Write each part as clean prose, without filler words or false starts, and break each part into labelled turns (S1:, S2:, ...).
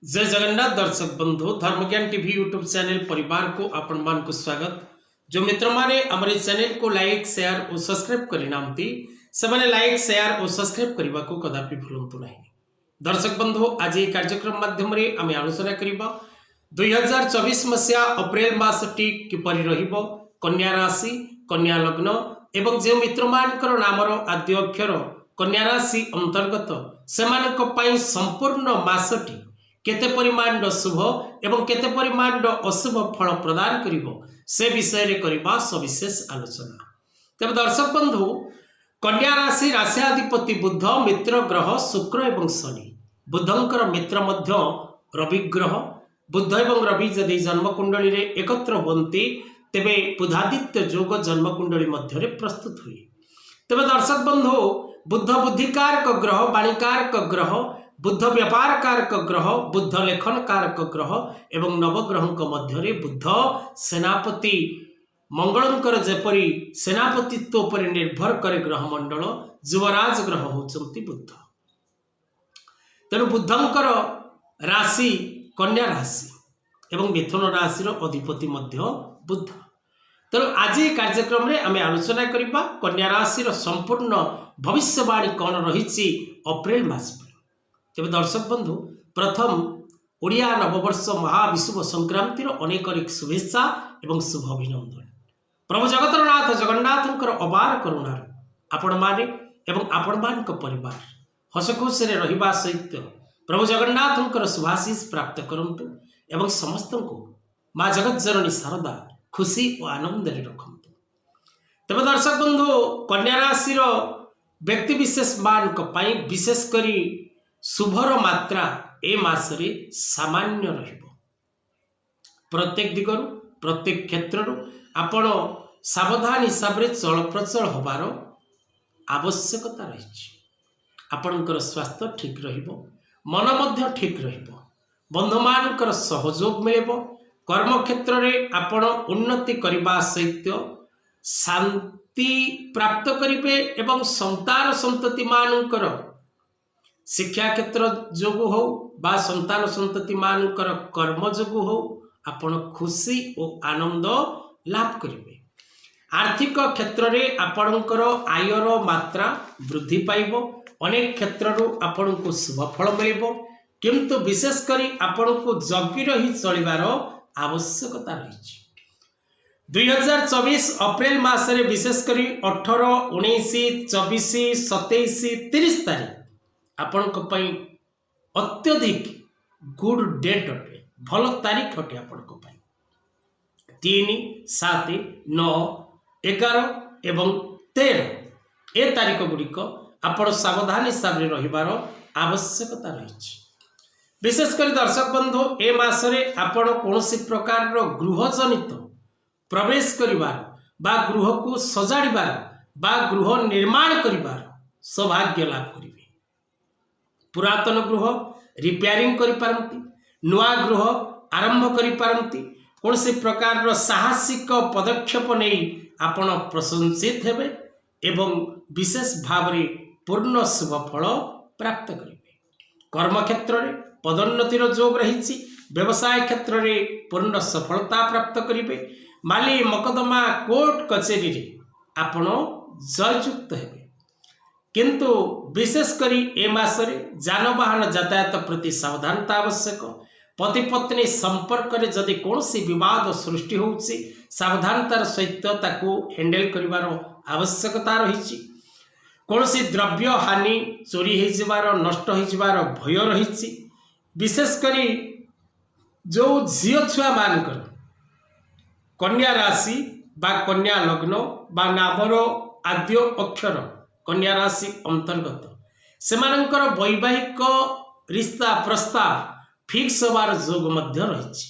S1: जय जगन्नाथ दर्शक बंधु धर्मज्ञान टीवी यूट्यूब चैनल परिवार को आपण मान को स्वागत। जो मित्र माने हमारे चैनल को लाइक शेयर और सब्सक्राइब करिनांती से लाइक शेयर और सब्सक्राइब करने को कदापि भूलंतु नहीं। दर्शक बंधु आज ये कार्यक्रम माध्यम आम आलोचना करबा 2024 मसीहा अप्रैल मासटी किपरि रहिबो, कन्या राशि कन्या लग्न एवं जो मित्र मानकर नामर आद्य अक्षर कन्या राशि अंतर्गत सेमानक पई संपूर्ण मासटी केते परिमाण शुभ एवं केते परिमाण अशुभ फल प्रदान करिवो से विषय रे करबा सविशेष आलोचना। तब दर्शक बंधु कन्या राशि राशियाधिपति बुध, मित्र ग्रह शुक्र एवं शनि। बुधंकर मित्र मध्य रवि ग्रह। बुध एवं रवि यदि जन्मकुंडली रे एकत्र होती तेबे बुधादित्य जोग जन्मकुंडली मध्य प्रस्तुत हुए। तेबे दर्शक बंधु बुध बुद्धिकारक ग्रह, वाणिकारक ग्रह, बुध व्यापार कारक ग्रह, बुध लेखन कारक ग्रह एवं नवग्रह मध्य बुध सेनापति मंगलंकर जेपरी सेनापतित्व पर निर्भर करे ग्रह मंडल युवराज ग्रह होचंती बुध। तेणु बुधंकर राशि कन्या राशि एवं मिथुन राशि अधिपति मध्य बुध। तेणु आज कार्यक्रम में आम आलोचना करबा कन्या राशि संपूर्ण भविष्यवाणी कौन रही अप्रैल मास। तेज दर्शक बंधु प्रथम ओडिया नववर्ष महाविशुभ संक्रांतिर अनेक अनेक शुभेच्छा एवं शुभ अभिनंदन। प्रभु जगतरनाथ जगन्नाथंकर अपार करुणार आपण माने एवं आपण मान परिवार हसखुशी रहिबा सहित प्रभु जगन्नाथंकर शुभाशीष प्राप्त करंतु एवं समस्त को माँ जगत जननी शारदा खुशी और आनंद रखंतु। तेज दर्शक बंधु कन्या राशि व्यक्ति विशेष मान विशेष करी शुभर मात्रा ए मासरे सामान्य रहिबो। प्रत्येक दिगरु प्रत्येक क्षेत्रु आपण सावधान हिसाब से चल प्रचल होबार आवश्यकता रही। आपणकर स्वास्थ्य ठीक रहिबो, मन मध्य ठीक रहिबो, बंधुमानकर सहयोग मिलेबो, कर्म क्षेत्र रे आपण उन्नति करबा सहित शांति प्राप्त करिवे एवं संतान संतति मानकर शिक्षा क्षेत्र जोगु हो बा संतान संतति मानकर कर्म जोगु हो आपण खुशी और आनंद लाभ करिवे। आर्थिक क्षेत्र रे आपणकर आयर मात्रा वृद्धि पाइबो, अनेक क्षेत्र आपण को शुभ फल मिलिबो, किंतु विशेष करी आपण को जगी रही चलिबार आवश्यकता रही। 2024 अप्रैल मासरे विशेष करी 18, 19, 24, 27, 30 तारीख आपण अत्यधिक गुड डेट अटे, भल तारीख अटे। आपण 3, 7, 9, 11 एवं 13 ए तारीख गुड़िक आपण सावधान हिसाब से रहिबार आवश्यकता रही। विशेषकर दर्शक बंधु ए मासरे आपण कौनसी प्रकार गृह जनित प्रवेश करिबार बा गृह को सजाड़िबार बा गृह निर्माण करिबार सौभाग्य लाभ करिवे। पुरातन गृह रिपेयरिंग करि पारंती, नुआ गृह आरंभ करि पारंती, कौन से प्रकार साहसिक पदक्षेप नहीं आपण प्रशंसित हेबे एवं विशेष भाव में पूर्ण शुभ फल प्राप्त करेंगे। कर्म क्षेत्र में पदोन्नतिर जोग रही, व्यवसाय क्षेत्र में पूर्ण सफलता प्राप्त करेंगे। माली मकदमा कोर्ट कचेरी रे आपण जययुक्त हेबे। किंतु विशेष करी ए मासरे जानवाहन यातायात प्रति सावधानता आवश्यक। पति पत्नी संपर्क में जदि कौन सी विवाद सृष्टि होउछि सावधानतार सहित ताकू हैंडल करिवार आवश्यकता रही। कौन सी द्रव्य हानि चोरी हो जिबार नष्ट हो जिबार भय रही। विशेष करी जो झील छुआ मानकर कन्या राशि बा कन्या लग्न बा नामर आद्य अक्षर कन्या राशि अंतर्गत सेमानंकर वैवाहिक रिश्ता प्रस्ताव फिक्स होबार जोग मध्य रही।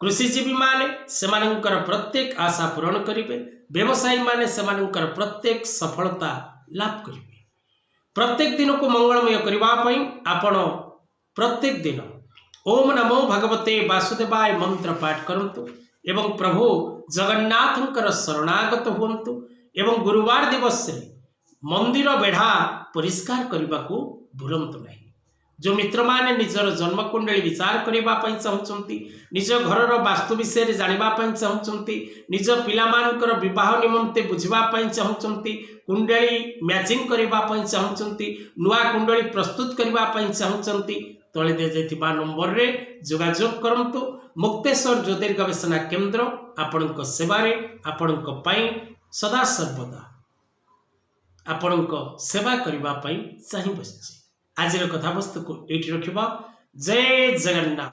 S1: कृषिजीवी माने सेमानंकर प्रत्येक आशा पूरण करिवे। व्यवसायी माने सेमानंकर प्रत्येक सफलता लाभ करिवे। प्रत्येक दिन को मंगलमय करिबा पई आपण प्रत्येक दिन ओम नमो भगवते वासुदेवाय मंत्र पाठ करंतु एवं प्रभु जगन्नाथंकर शरणागत हुंतु एवं गुरुवार दिवस रे मंदिर बेढ़ा परिष्कार करने को भूलंतु नहीं। जो मित्र माने निजर जन्मकुंडली विचार करने चाहते निज घर वास्तु विषय जानापी चाहते निज पिलामानकर विवाह निमंते बुझापी चाहते कुंडली मैचिंग करने चाहते नुआ कुंडली प्रस्तुत करने चाहते तले दिया नंबर रे जोगाजोग करंतु। मुक्तेश्वर ज्योतिर गवेषणा केंद्र आपण सेवारे आपण सदा सर्वदा आपण सेवा करने चाहिए बस। आज कथावस्तु को ये रखा। जय जगन्नाथ।